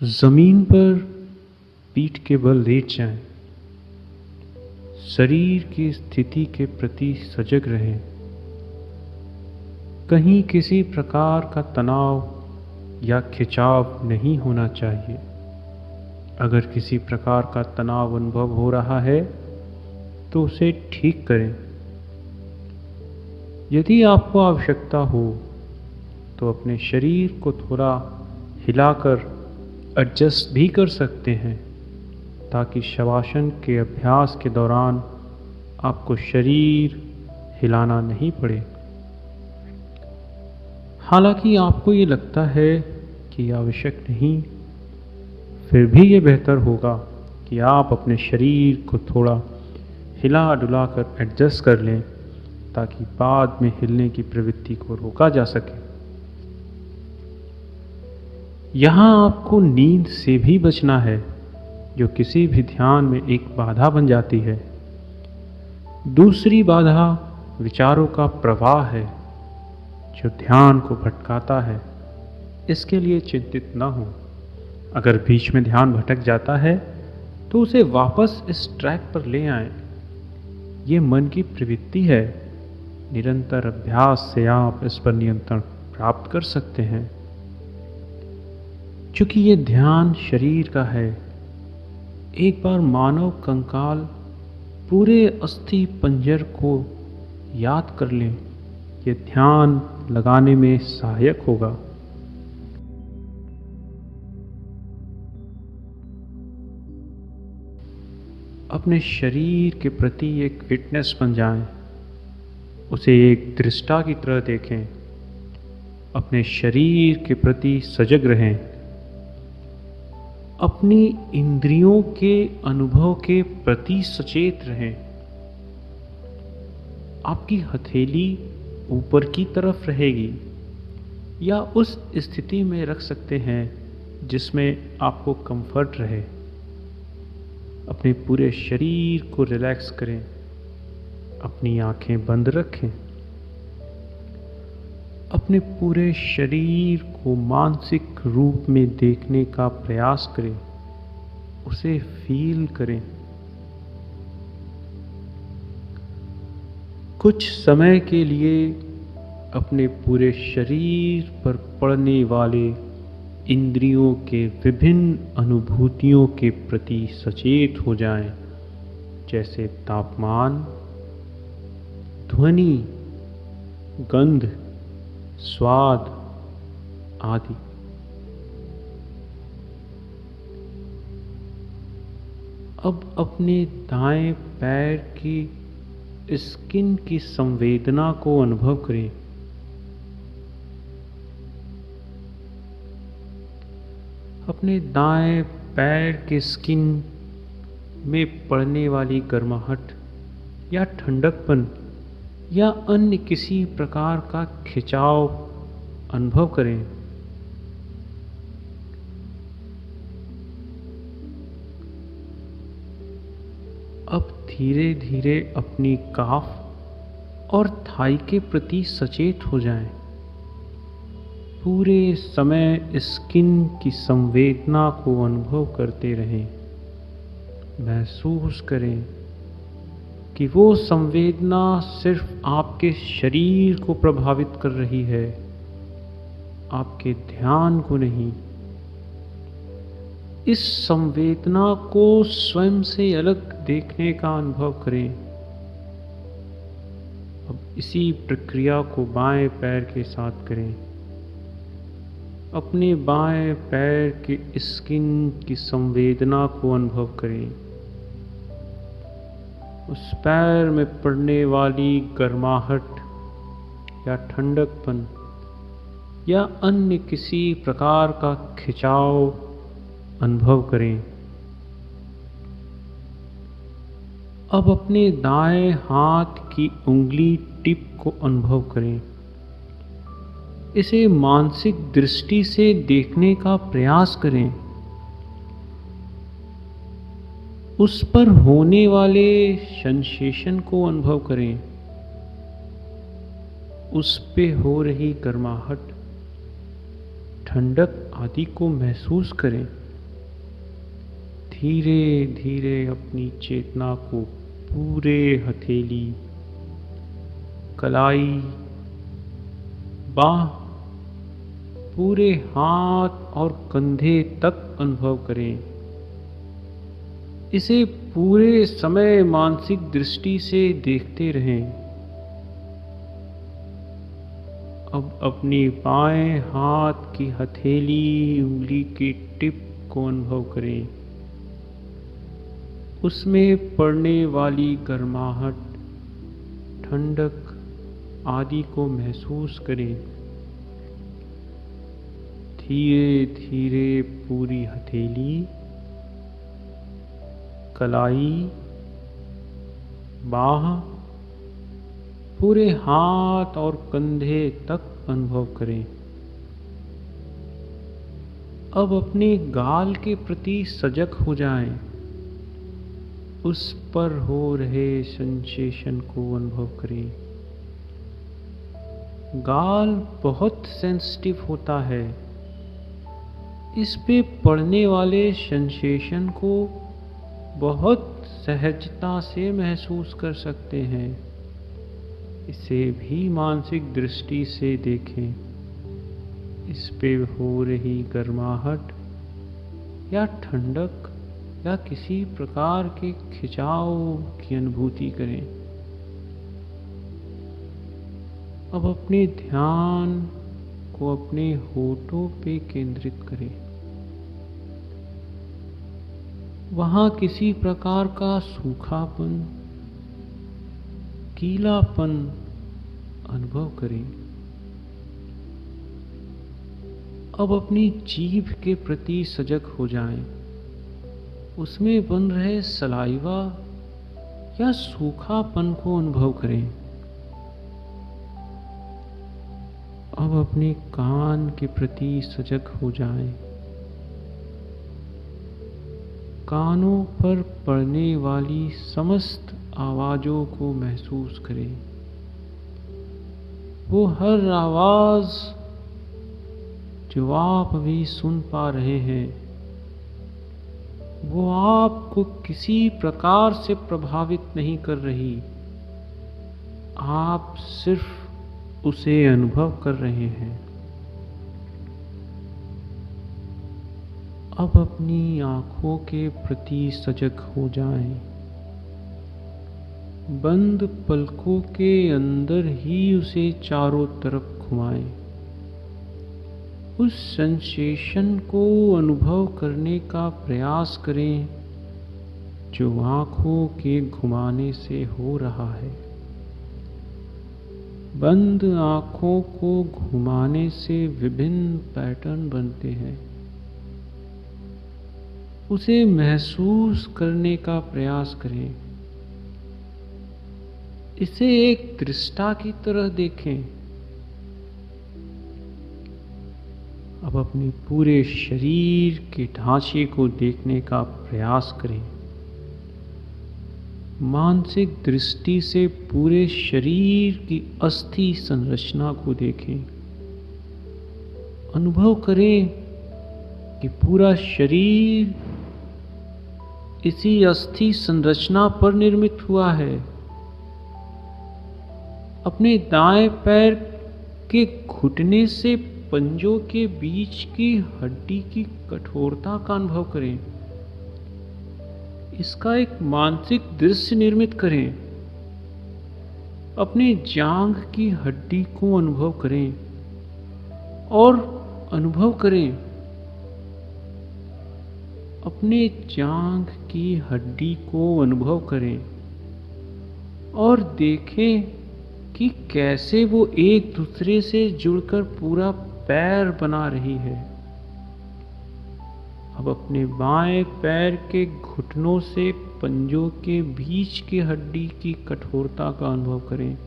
जमीन पर पीठ के बल लेट जाएं, शरीर की स्थिति के प्रति सजग रहें। कहीं किसी प्रकार का तनाव या खिंचाव नहीं होना चाहिए। अगर किसी प्रकार का तनाव अनुभव हो रहा है तो उसे ठीक करें। यदि आपको आवश्यकता हो तो अपने शरीर को थोड़ा हिलाकर एडजस्ट भी कर सकते हैं, ताकि शवासन के अभ्यास के दौरान आपको शरीर हिलाना नहीं पड़े। हालांकि आपको ये लगता है कि आवश्यक नहीं, फिर भी ये बेहतर होगा कि आप अपने शरीर को थोड़ा हिला डुला कर एडजस्ट कर लें, ताकि बाद में हिलने की प्रवृत्ति को रोका जा सके। यहाँ आपको नींद से भी बचना है, जो किसी भी ध्यान में एक बाधा बन जाती है। दूसरी बाधा विचारों का प्रवाह है, जो ध्यान को भटकाता है। इसके लिए चिंतित न हो। अगर बीच में ध्यान भटक जाता है तो उसे वापस इस ट्रैक पर ले आएं। ये मन की प्रवृत्ति है। निरंतर अभ्यास से आप इस पर नियंत्रण प्राप्त कर सकते हैं। चूंकि ये ध्यान शरीर का है, एक बार मानव कंकाल पूरे अस्थि पंजर को याद कर लें, ये ध्यान लगाने में सहायक होगा। अपने शरीर के प्रति एक फिटनेस बन जाएं, उसे एक दृष्टा की तरह देखें। अपने शरीर के प्रति सजग रहें। अपनी इंद्रियों के अनुभव के प्रति सचेत रहें। आपकी हथेली ऊपर की तरफ रहेगी, या उस स्थिति में रख सकते हैं जिसमें आपको कंफर्ट रहे। अपने पूरे शरीर को रिलैक्स करें। अपनी आंखें बंद रखें। अपने पूरे शरीर को मानसिक रूप में देखने का प्रयास करें। उसे फील करें। कुछ समय के लिए अपने पूरे शरीर पर पड़ने वाले इंद्रियों के विभिन्न अनुभूतियों के प्रति सचेत हो जाएं, जैसे तापमान, ध्वनि, गंध, स्वाद आदि। अब अपने दाएं पैर की स्किन की संवेदना को अनुभव करें। अपने दाएं पैर के स्किन में पड़ने वाली गर्माहट या ठंडकपन या अन्य किसी प्रकार का खिंचाव अनुभव करें। अब धीरे धीरे अपनी काफ और थाई के प्रति सचेत हो जाएं। पूरे समय स्किन की संवेदना को अनुभव करते रहें। महसूस करें कि वो संवेदना सिर्फ आपके शरीर को प्रभावित कर रही है, आपके ध्यान को नहीं। इस संवेदना को स्वयं से अलग देखने का अनुभव करें। अब इसी प्रक्रिया को बाएं पैर के साथ करें। अपने बाएं पैर के स्किन की संवेदना को अनुभव करें। उस पैर में पड़ने वाली गर्माहट या ठंडकपन या अन्य किसी प्रकार का खिंचाव अनुभव करें। अब अपने दाएं हाथ की उंगली टिप को अनुभव करें। इसे मानसिक दृष्टि से देखने का प्रयास करें। उस पर होने वाले सेंसेशन को अनुभव करें। उस पे हो रही गर्माहट, ठंडक आदि को महसूस करें। धीरे धीरे अपनी चेतना को पूरे हथेली, कलाई, बाह, पूरे हाथ और कंधे तक अनुभव करें। इसे पूरे समय मानसिक दृष्टि से देखते रहें। अब अपनी बाएं हाथ की हथेली, उंगली की टिप को अनुभव करें। उसमें पड़ने वाली गर्माहट, ठंडक आदि को महसूस करें। धीरे धीरे पूरी हथेली, कलाई, बाह, पूरे हाथ और कंधे तक अनुभव करें। अब अपने गाल के प्रति सजग हो जाएं। उस पर हो रहे सेंसेशन को अनुभव करें। गाल बहुत सेंसिटिव होता है। इस पे पड़ने वाले सेंसेशन को बहुत सहजता से महसूस कर सकते हैं। इसे भी मानसिक दृष्टि से देखें। इस पे हो रही गर्माहट या ठंडक या किसी प्रकार के खिंचाव की अनुभूति करें। अब अपने ध्यान को अपने होठों पे केंद्रित करें। वहां किसी प्रकार का सूखापन, गीलापन अनुभव करें। अब अपनी जीभ के प्रति सजग हो जाएं। उसमें बन रहे सलाइवा या सूखापन को अनुभव करें। अब अपने कान के प्रति सजग हो जाएं। कानों पर पड़ने वाली समस्त आवाजों को महसूस करें। वो हर आवाज जो आप अभी सुन पा रहे हैं, वो आपको किसी प्रकार से प्रभावित नहीं कर रही। आप सिर्फ उसे अनुभव कर रहे हैं। अब अपनी आंखों के प्रति सजग हो जाएं। बंद पलकों के अंदर ही उसे चारों तरफ घुमाएं। उस सेंसेशन को अनुभव करने का प्रयास करें जो आंखों के घुमाने से हो रहा है। बंद आंखों को घुमाने से विभिन्न पैटर्न बनते हैं। उसे महसूस करने का प्रयास करें। इसे एक दृष्टा की तरह देखें। अब अपने पूरे शरीर के ढांचे को देखने का प्रयास करें। मानसिक दृष्टि से पूरे शरीर की अस्थि संरचना को देखें। अनुभव करें कि पूरा शरीर इसी अस्थि संरचना पर निर्मित हुआ है। अपने दाएं पैर के घुटने से पंजों के बीच की हड्डी की कठोरता का अनुभव करें। इसका एक मानसिक दृश्य निर्मित करें। अपने जांघ की हड्डी को अनुभव करें और अनुभव करें। अपने जांघ की हड्डी को अनुभव करें और देखें कि कैसे वो एक दूसरे से जुड़कर पूरा पैर बना रही है। अब अपने बाएं पैर के घुटनों से पंजों के बीच की हड्डी की कठोरता का अनुभव करें।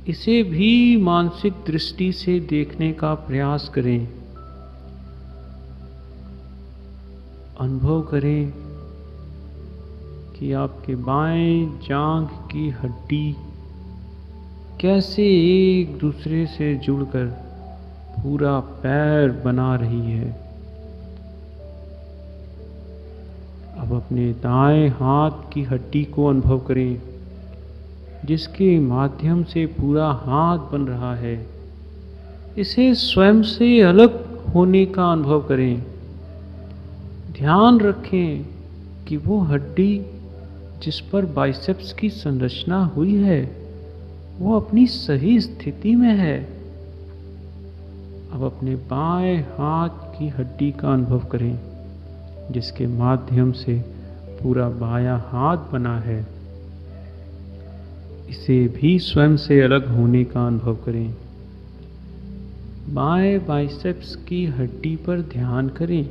इसे भी मानसिक दृष्टि से देखने का प्रयास करें। अनुभव करें कि आपके बाएं जांघ की हड्डी कैसे एक दूसरे से जुड़कर पूरा पैर बना रही है। अपने दाएं हाथ की हड्डी को अनुभव करें, जिसके माध्यम से पूरा हाथ बन रहा है। इसे स्वयं से अलग होने का अनुभव करें। ध्यान रखें कि वो हड्डी जिस पर बाइसेप्स की संरचना हुई है वो अपनी सही स्थिति में है। अब अपने बाएं हाथ की हड्डी का अनुभव करें, जिसके माध्यम से पूरा बायां हाथ बना है। इसे भी स्वयं से अलग होने का अनुभव करें। बाएं बाइसेप्स की हड्डी पर ध्यान करें,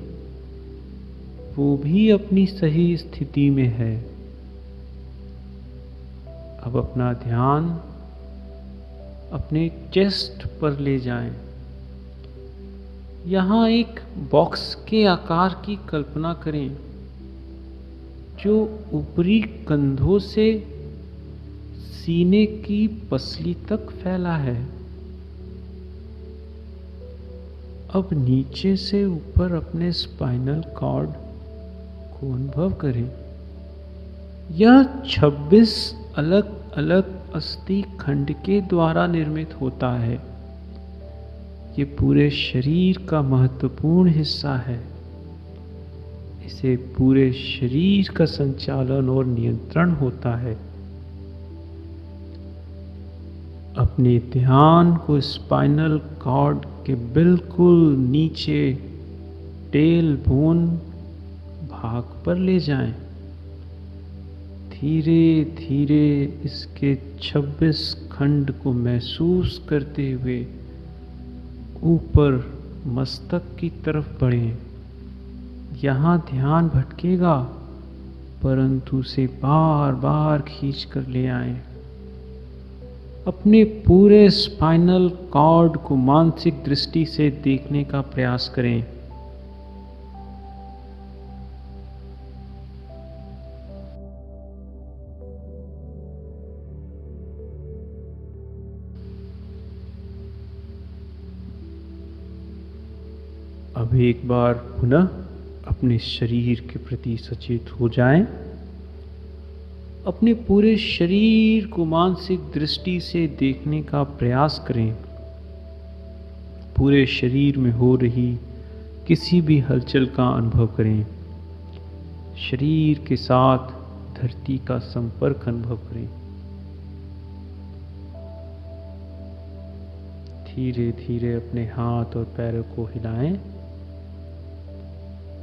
वो भी अपनी सही स्थिति में है। अब अपना ध्यान अपने चेस्ट पर ले जाएं। यहाँ एक बॉक्स के आकार की कल्पना करें जो ऊपरी कंधों से सीने की पसली तक फैला है। अब नीचे से ऊपर अपने स्पाइनल कॉर्ड को अनुभव करें। यह 26 अलग अलग अस्थि खंड के द्वारा निर्मित होता है। ये पूरे शरीर का महत्वपूर्ण हिस्सा है। इसे पूरे शरीर का संचालन और नियंत्रण होता है। अपने ध्यान को स्पाइनल कॉर्ड के बिल्कुल नीचे टेल बोन भाग पर ले जाएं। धीरे धीरे इसके 26 खंड को महसूस करते हुए ऊपर मस्तक की तरफ बढ़ें। यहाँ ध्यान भटकेगा, परंतु उसे बार बार खींच कर ले आएं। अपने पूरे स्पाइनल कॉर्ड को मानसिक दृष्टि से देखने का प्रयास करें। अब एक बार पुनः अपने शरीर के प्रति सचेत हो जाएं। अपने पूरे शरीर को मानसिक दृष्टि से देखने का प्रयास करें। पूरे शरीर में हो रही किसी भी हलचल का अनुभव करें। शरीर के साथ धरती का संपर्क अनुभव करें। धीरे धीरे अपने हाथ और पैरों को हिलाएं।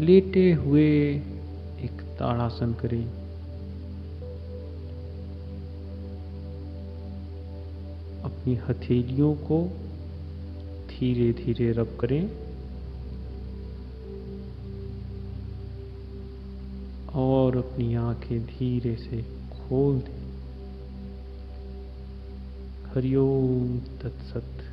लेटे हुए एक ताड़ासन करें। अपनी हथेलियों को धीरे धीरे रब करें और अपनी आंखें धीरे से खोल दें। हरिओम तत्सत।